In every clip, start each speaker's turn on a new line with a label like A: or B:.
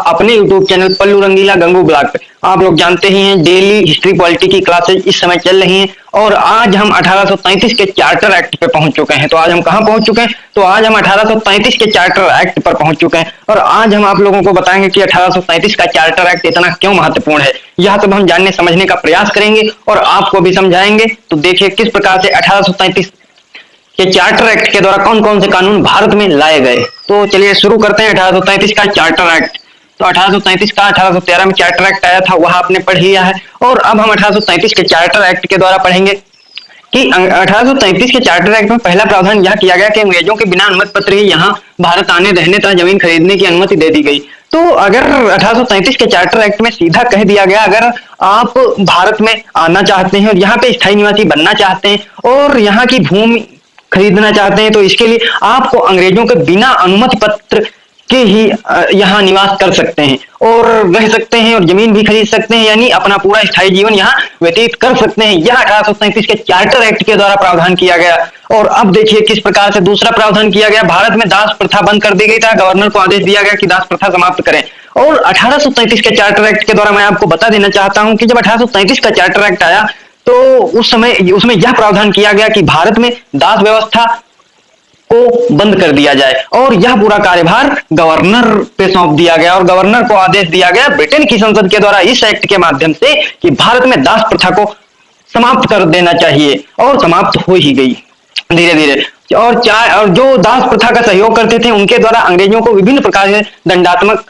A: अपने YouTube channel पल्लू रंगीला Gangu blog पे। आप लोग जानते ही हैं डेली हिस्ट्री पॉलिटी की क्लासेज इस समय चल रही हैं और आज हम 1833 के चार्टर एक्ट पे पहुंच चुके हैं। तो आज हम कहां पहुंच चुके हैं? तो आज हम 1833 के चार्टर एक्ट पर पहुंच चुके हैं और आज हम आप लोगों को बताएंगे कि 1833 का चार्टर एक्ट इतना क्यों महत्वपूर्ण है। यह सब हम जानने समझने का प्रयास करेंगे और आपको भी समझाएंगे। तो देखिए किस प्रकार से 1833 के चार्टर एक्ट के द्वारा कौन कौन से कानून भारत में लाए गए। तो चलिए शुरू करते हैं 1833 का चार्टर एक्ट। तो 1833 का 1813 में चार्टर एक्ट आया था, वह आपने पढ़ लिया है और अब हम 1833 के चार्टर एक्ट के द्वारा पढ़ेंगे कि 1833 के चार्टर एक्ट में पहला प्रावधान यह किया गया कि अंग्रेजों के बिना अनुमति पत्र ही यहाँ भारत आने रहने तथा जमीन खरीदने की अनुमति दे दी गई। तो अगर 1833 के चार्टर एक्ट में सीधा कह दिया गया अगर आप भारत में आना चाहते हैं और यहाँ पे स्थायी निवासी बनना चाहते हैं और यहाँ की भूमि खरीदना चाहते हैं तो इसके लिए आपको अंग्रेजों के बिना अनुमति पत्र के ही यहाँ निवास कर सकते हैं और रह सकते हैं और जमीन भी खरीद सकते हैं, यानी अपना पूरा स्थायी जीवन यहाँ व्यतीत कर सकते हैं। यह 1837 के चार्टर एक्ट के द्वारा प्रावधान किया गया। और अब देखिए किस प्रकार से दूसरा प्रावधान किया गया। भारत में दास प्रथा बंद कर दी गई था, गवर्नर को आदेश दिया गया कि दास प्रथा समाप्त करें। और 1837 के चार्टर एक्ट के द्वारा मैं आपको बता देना चाहता हूं कि जब 1837 का चार्टर एक्ट आया तो उस समय उसमें यह प्रावधान किया गया कि भारत में दास व्यवस्था को बंद कर दिया जाए और यह पूरा कार्यभार गवर्नर पे सौंप दिया गया और गवर्नर को आदेश दिया गया ब्रिटेन की संसद के द्वारा इस एक्ट के माध्यम से कि भारत में दास प्रथा को समाप्त कर देना चाहिए और समाप्त हो ही गई धीरे धीरे। और जो दास प्रथा का सहयोग करते थे उनके द्वारा अंग्रेजों को विभिन्न प्रकार से दंडात्मक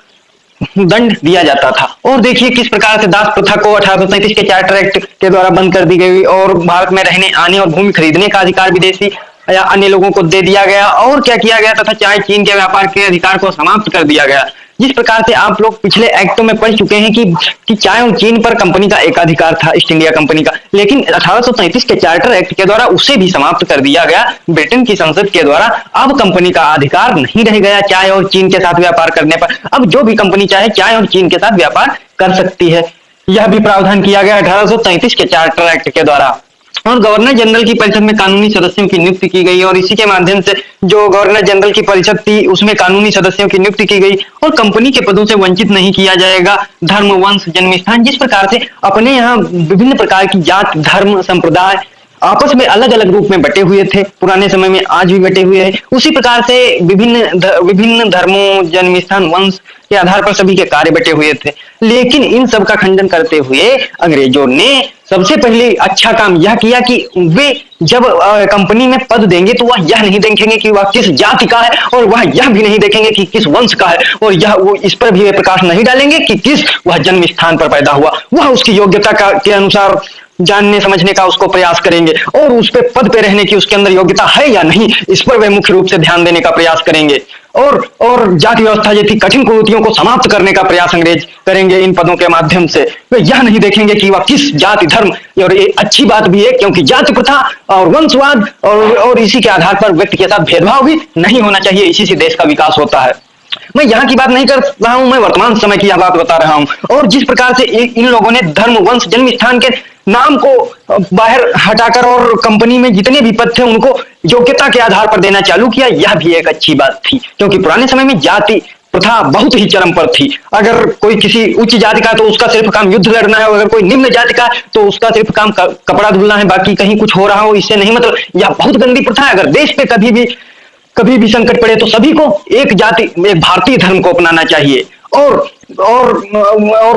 A: दंड दिया जाता था। और देखिए किस प्रकार से दास प्रथा को 1837 के चार्टर एक्ट के द्वारा बंद कर दी गई और भारत में रहने आने और भूमि खरीदने का अधिकार विदेशी या अन्य लोगों को दे दिया गया। और क्या किया गया तथा चाय चीन के व्यापार के अधिकार को समाप्त कर दिया गया। जिस प्रकार से आप लोग पिछले एक्टों में पढ़ चुके हैं कि चाय और चीन पर कंपनी का एकाधिकार था, ईस्ट इंडिया कंपनी का, लेकिन 1837 के चार्टर एक्ट के द्वारा उसे भी समाप्त कर दिया गया ब्रिटेन की संसद के द्वारा। अब कंपनी का अधिकार नहीं रह गया चाय और चीन के साथ व्यापार करने पर। अब जो भी कंपनी चाहे चाय और चीन के साथ व्यापार कर सकती है। यह भी प्रावधान किया गया 1837 के चार्टर एक्ट के द्वारा। और गवर्नर जनरल की परिषद में कानूनी सदस्यों की नियुक्ति की गई और इसी के माध्यम से जो गवर्नर जनरल की परिषद थी उसमें कानूनी सदस्यों की नियुक्ति की गई और कंपनी के पदों से वंचित नहीं किया जाएगा। धर्म, वंश, जन्म स्थान, जिस प्रकार से अपने यहाँ विभिन्न प्रकार की जात, धर्म, संप्रदाय आपस में अलग अलग रूप में बटे हुए थे, पुराने समय में आज भी बटे हुए हैं, उसी प्रकार से विभिन्न धर्मों, जन्म स्थान, वंश के आधार पर सभी के कार्य बटे हुए थे। लेकिन इन सब का खंडन करते हुए अंग्रेजों ने सबसे पहले अच्छा काम यह किया कि वे जब कंपनी में पद देंगे तो वह यह नहीं देखेंगे कि वह किस जाति का है और वह यह भी नहीं देखेंगे कि किस वंश का है और यह वो इस पर भी वे प्रकाश नहीं डालेंगे कि किस वह जन्म स्थान पर पैदा हुआ। वह उसकी योग्यता के अनुसार जानने समझने का उसको प्रयास करेंगे और उस पे पद पे रहने की उसके अंदर योग्यता है या नहीं इस पर वे मुख्य रूप से ध्यान देने का प्रयास करेंगे। और जाति व्यवस्था जैसी कठिन कुरीतियों को समाप्त करने का प्रयास अंग्रेज करेंगे इन पदों के माध्यम से। वे यह नहीं देखेंगे कि वह किस जाति, धर्म, और ये अच्छी बात भी है क्योंकि जाति प्रथा और वंशवाद और इसी के आधार पर व्यक्ति के साथ भेदभाव भी नहीं होना चाहिए, इसी से देश का विकास होता है। मैं यहाँ की बात नहीं कर रहा हूं, मैं वर्तमान समय की यह बात बता रहा हूं। और जिस प्रकार से इन लोगों ने धर्म, वंश, जन्म स्थान के नाम को बाहर हटाकर और कंपनी में जितने भी पद थे उनको योग्यता के आधार पर देना चालू किया, यह भी एक अच्छी बात थी क्योंकि पुराने समय में जाति प्रथा बहुत ही चरम पर थी। अगर कोई किसी उच्च जाति का तो उसका सिर्फ काम युद्ध लड़ना है, अगर कोई निम्न जाति का तो उसका सिर्फ काम कपड़ा धुलना है, बाकी कहीं कुछ हो रहा हो इससे नहीं मतलब। यह बहुत गंदी प्रथा है। अगर देश पे कभी भी संकट पड़े तो सभी को एक जाति, एक भारतीय धर्म को अपनाना चाहिए और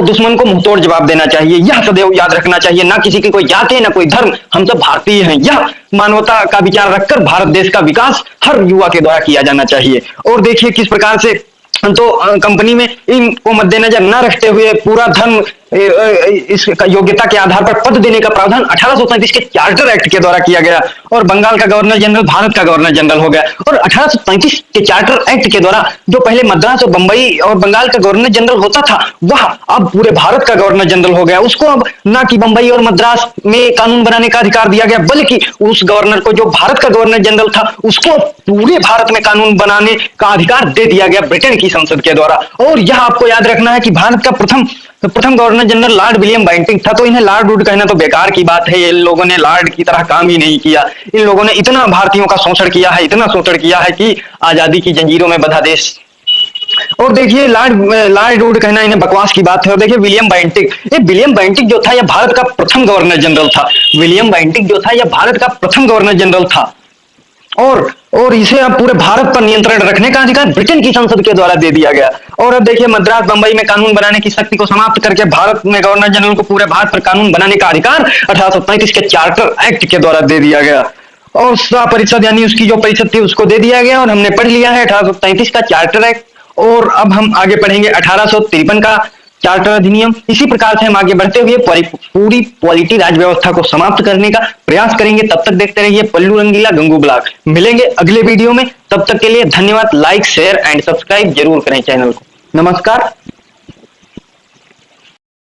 A: दुश्मन को मुंहतोड़ जवाब देना चाहिए। यह सदैव याद रखना चाहिए, ना किसी की कोई जाति है ना कोई धर्म, हम सब भारतीय हैं। यह मानवता का विचार रखकर भारत देश का विकास हर युवा के द्वारा किया जाना चाहिए। और देखिए किस प्रकार से तो कंपनी में इनको मद्देनजर न रखते हुए पूरा धर्म इस योग्यता के आधार पर पद देने का प्रावधान 1837 के चार्टर एक्ट के द्वारा किया गया और बंगाल का गवर्नर जनरल भारत का गवर्नर जनरल हो गया। और 1837 के चार्टर एक्ट के द्वारा जो पहले मद्रास और बंबई और बंगाल का गवर्नर जनरल होता था वह अब पूरे भारत का गवर्नर जनरल हो गया। उसको अब ना कि बंबई और मद्रास में कानून बनाने का अधिकार दिया गया बल्कि उस गवर्नर को, जो भारत का गवर्नर जनरल था, उसको पूरे भारत में कानून बनाने का अधिकार दे दिया गया ब्रिटेन की संसद के द्वारा। और यह आपको याद रखना है कि भारत का प्रथम governor general Lord William Bentinck था। तो इन्हें लॉर्ड वुड कहना तो बेकार की बात है, इन लोगों ने लॉर्ड की तरह काम ही नहीं किया। इन लोगों ने इतना भारतीयों का शोषण किया है, इतना शोषण किया है कि आजादी की जंजीरों में बंधा देश और देखिए लॉर्ड वुड कहना इन्हें बकवास की बात है। और देखिए विलियम बेंटिक जो था यह भारत का प्रथम गवर्नर जनरल था। विलियम बेंटिक जो था यह भारत का प्रथम गवर्नर जनरल था। और और इसे अब पूरे भारत पर नियंत्रण रखने का अधिकार ब्रिटेन की संसद के द्वारा दे दिया गया। और अब देखिए मद्रास बंबई में कानून बनाने की शक्ति को समाप्त करके भारत में गवर्नर जनरल को पूरे भारत पर कानून बनाने का अधिकार 1835 के चार्टर एक्ट के द्वारा दे दिया गया। और परिषद यानी उसकी जो परिषद थी उसको दे दिया गया। और हमने पढ़ लिया है 1835 का चार्टर एक्ट। और अब हम आगे पढ़ेंगे 1853 का चार्टर अधिनियम। इसी प्रकार से हम आगे बढ़ते हुए पूरी पॉलिटी राज व्यवस्था को समाप्त करने का प्रयास करेंगे। तब तक देखते रहिए पल्लू रंगीला गंगू ब्लॉग। मिलेंगे अगले वीडियो में, तब तक के लिए धन्यवाद। लाइक शेयर एंड सब्सक्राइब जरूर करें चैनल को। नमस्कार।